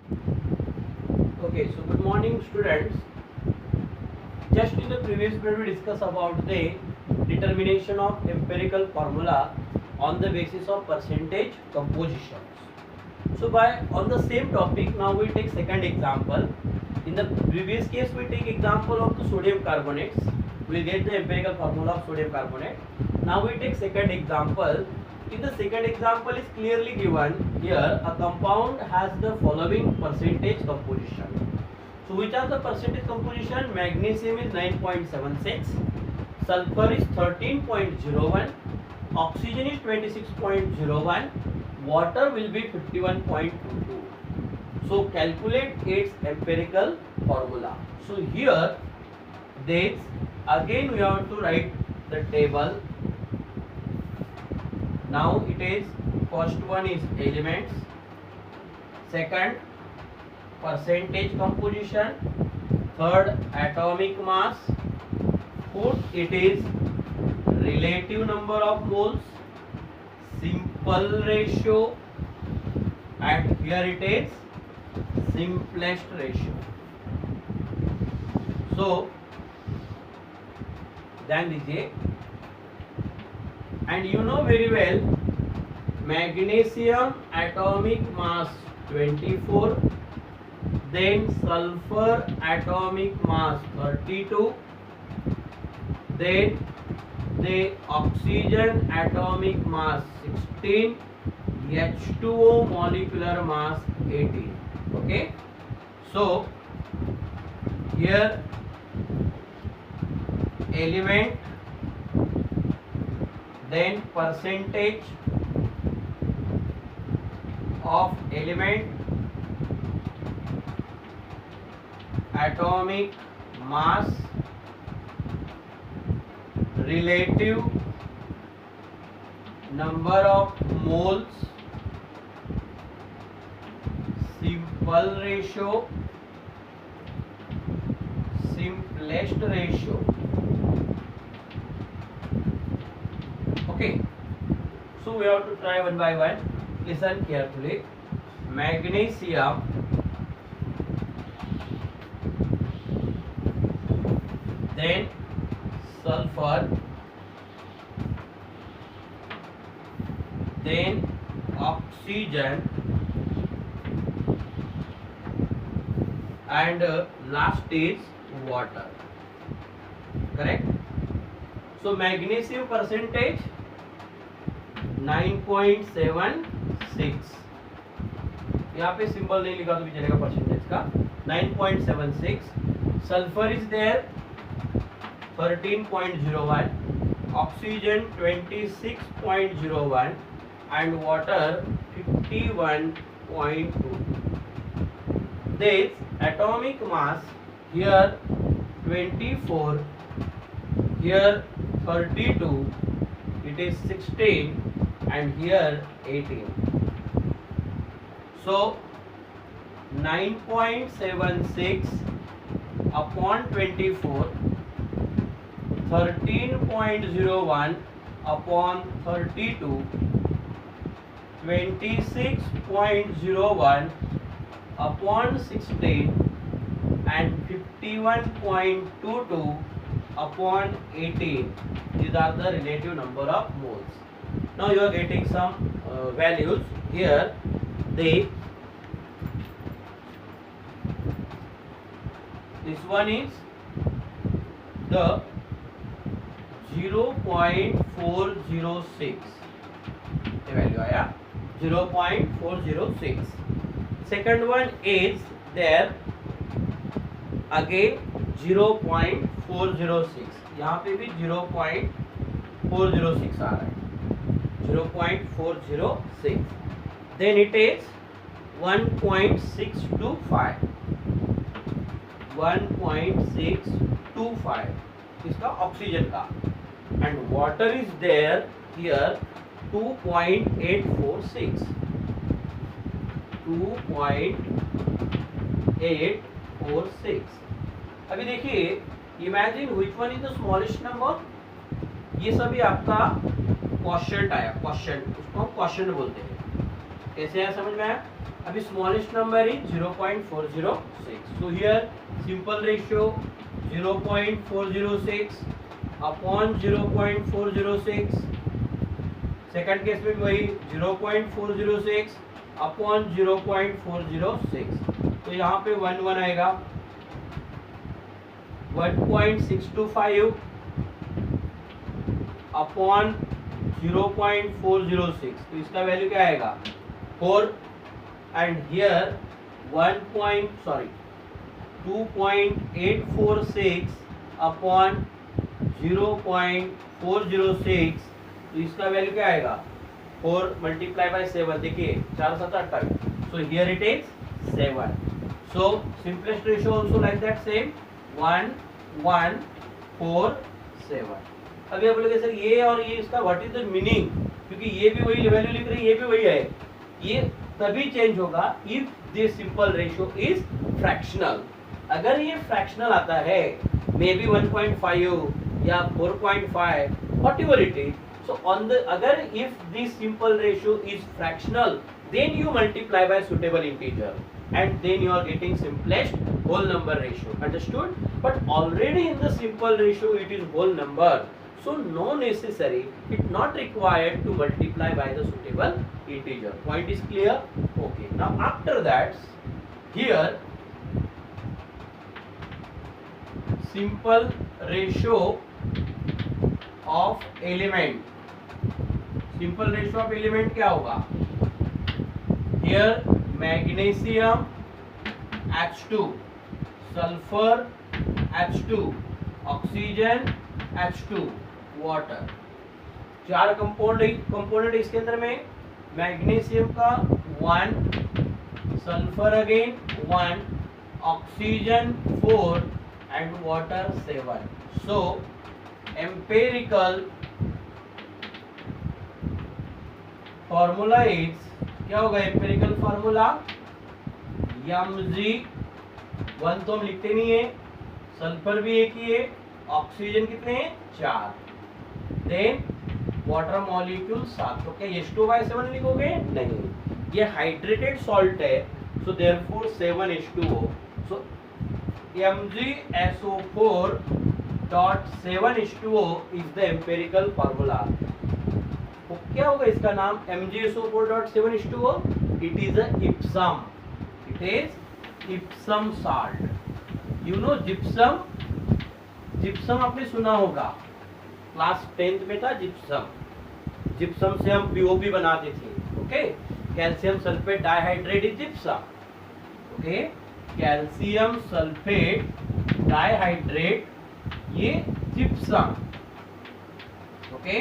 Okay, so good morning, students. Just in the previous period, we discussed about the determination of empirical formula on the basis of percentage compositions. So, by on the same topic, now we take second example. In the previous case, we take example of the sodium carbonates. We get the empirical formula of sodium carbonate. Now we take second example. In the second example is clearly given here a compound has the following percentage composition. So which are the percentage composition? Magnesium is 9.76, sulfur is 13.01, oxygen is 26.01, water will be 51.22. So calculate its empirical formula. So here this again we have to write the table. Now it is first one is elements, second percentage composition, third atomic mass, fourth it is relative number of moles, simple ratio, and here it is simplest ratio. So ध्यान दीजिए, and you know very well magnesium atomic mass 24, then sulfur atomic mass 32, then the oxygen atomic mass 16, H2O molecular mass 18. Okay, so here element, then percentage of element, atomic mass, relative number of moles, simple ratio, simplest ratio. Okay, so we have to try one by one. Listen carefully. Magnesium, then sulfur, then oxygen, and last is water. Correct? So magnesium percentage 9.76, यहाँ पे symbol नहीं लिखा तो भी चलेगा percentage का, 9.76. Sulphur is there 13.01, oxygen 26.01 and water 51.2. This atomic mass here 24, here 32, it is 16, and here 18. So 9.76 upon 24, 13.01 upon 32, 26.01 upon 16, and 51.22 upon 18. These are the relative number of moles. Now you are getting some values here. This one is the 0.406. ये value आया 0.406. Second one is there again 0.406. यहाँ पे भी 0.406 आ रहा है, 0.406. Then it is 1.625, 1.625 इसका oxygen का, and water is there here 2.846, 2.846. अभी देखिए, imagine which one is the smallest number. ये सभी आपका क्वेश्चन आया, क्वेश्चन, उसको हम क्वेश्चन बोलते हैं. कैसे आया समझ में आया? अभी smallest number is 0.406. So here simple ratio 0.406 upon 0.406. Second case में वही 0.406 अपॉन 0.406. तो यहाँ पे 1 आएगा. 1.625 अपॉन 0.406. तो इसका वैल्यू क्या आएगा 4. And here 2.846 upon 0.406. तो इसका वैल्यू क्या आएगा 4 मल्टीप्लाई बाय 7. देखिए 4 7 28. So here it is 7. So simplest ratio also like that same 1 1 4 7. अभी आप बोलोगे सर ये और ये इसका व्हाट इज द मीनिंग, क्योंकि ये भी वही वैल्यू लिख रही है, ये भी वही है. ये तभी चेंज होगा if this simple ratio is fractional. अगर ये फ्रैक्शनल आता है मे बी 1.5 या 4.5 whatever it is. So on the agar if this simple ratio is fractional, then you multiply by suitable integer and then you are getting simplest whole number ratio. Understood? But already in the simple ratio it is whole number, so no necessary, it not required to multiply by the suitable integer. Point is clear? Okay. Now after that, here simple ratio of element. Simple ratio of element क्या होगा. Here magnesium H2, sulphur H2, oxygen H2, water. 4 component इसके अंदर में. Magnesium का 1, sulphur again 1, oxygen 4 and water 7. So empirical formula is क्या होगा. Empirical formula Mg1 तो हम लिखते नहीं है, सल्फर भी एक ही है, ऑक्सीजन कितने हैं 4, देन वाटर मॉलिक्यूल 7. तो क्या H2/7 लिखोगे? नहीं, ये हाइड्रेटेड सॉल्ट है, so therefore 7H2O. So MgSO4.7H2O is the empirical formula. तो क्या होगा इसका नाम MgSO4.7H2O. It is a Epson. It is Epson salt. You know gypsum. Gypsum आपने सुना होगा, क्लास 10th में था जिप्सम. जिप्सम से हम पीओपी बनाते थे. Okay, calcium sulphate dihydrate is gypsum. Okay, calcium sulphate dihydrate ये जिप्सम. ओके,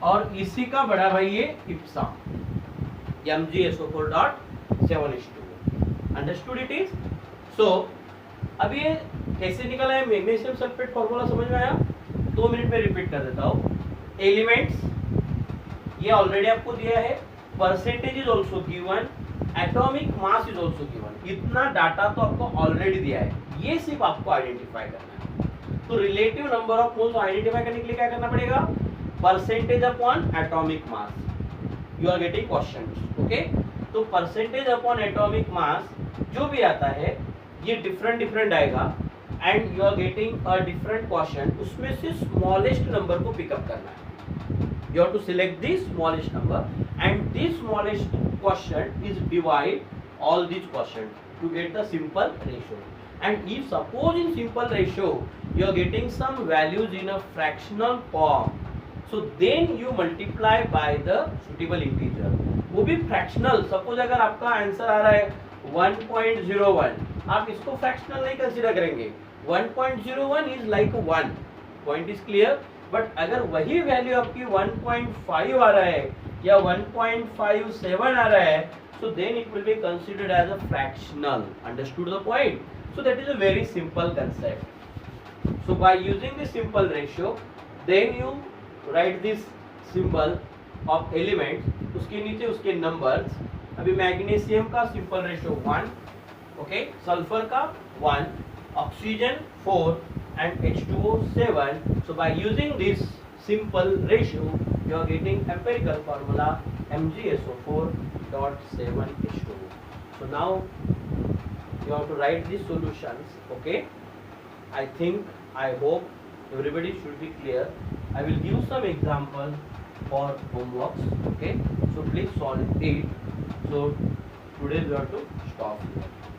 और इसी का बड़ा भाई ये Epsom MgSO4.7H2O. Understood it is. So अब ये कैसे निकला है मैग्नीशियम सल्फेट फॉर्मूला समझ में आया. 2 मिनट में रिपीट कर देता हूँ. एलिमेंट्स ये ऑलरेडी आपको दिया है. Percentage is also given, atomic mass is also given. इतना डाटा तो आपको ऑलरेडी दिया है, ये सिर्फ आपको आइडेंटिफाई करना है. तो relative number of moles identify करने के लिए क्या करना पड़ेगा. Percentage upon atomic mass. You are getting questions. Okay, तो परसेंटेज अपॉन एटॉमिक मास जो भी आता है ये डिफरेंट आएगा and you are getting a different question. उसमें से स्मॉलेस्ट नंबर को पिकअप करना है. You have to select the smallest number and this smallest question is divide all these questions to get the simple ratio. And if suppose in simple ratio you are getting some values in a fractional form, so then you multiply by the suitable integer. वो भी fractional. suppose अगर आपका answer आ रहा है 1.01, आप इसको fractional नहीं consider करेंगे. 1.01 is like 1. point is clear. But अगर वही वैल्यू आपकी 1.5 आ रहा है या 1.57 आ रहा है, so then it will be considered as a fractional. Understood the point? So that is a very simple concept. So by using this simple ratio, then you write this symbol of elements. उसके नीचे उसके numbers. अभी magnesium का simple ratio 1, okay, sulphur का 1, oxygen 4 and H2O 7. So by using this simple ratio, you are getting empirical formula MgSO4.7H2O. So now you have to write these solutions. Okay, I think, I hope everybody should be clear. I will give some example for homeworks. Okay, so please solve it. So today we have to stop here.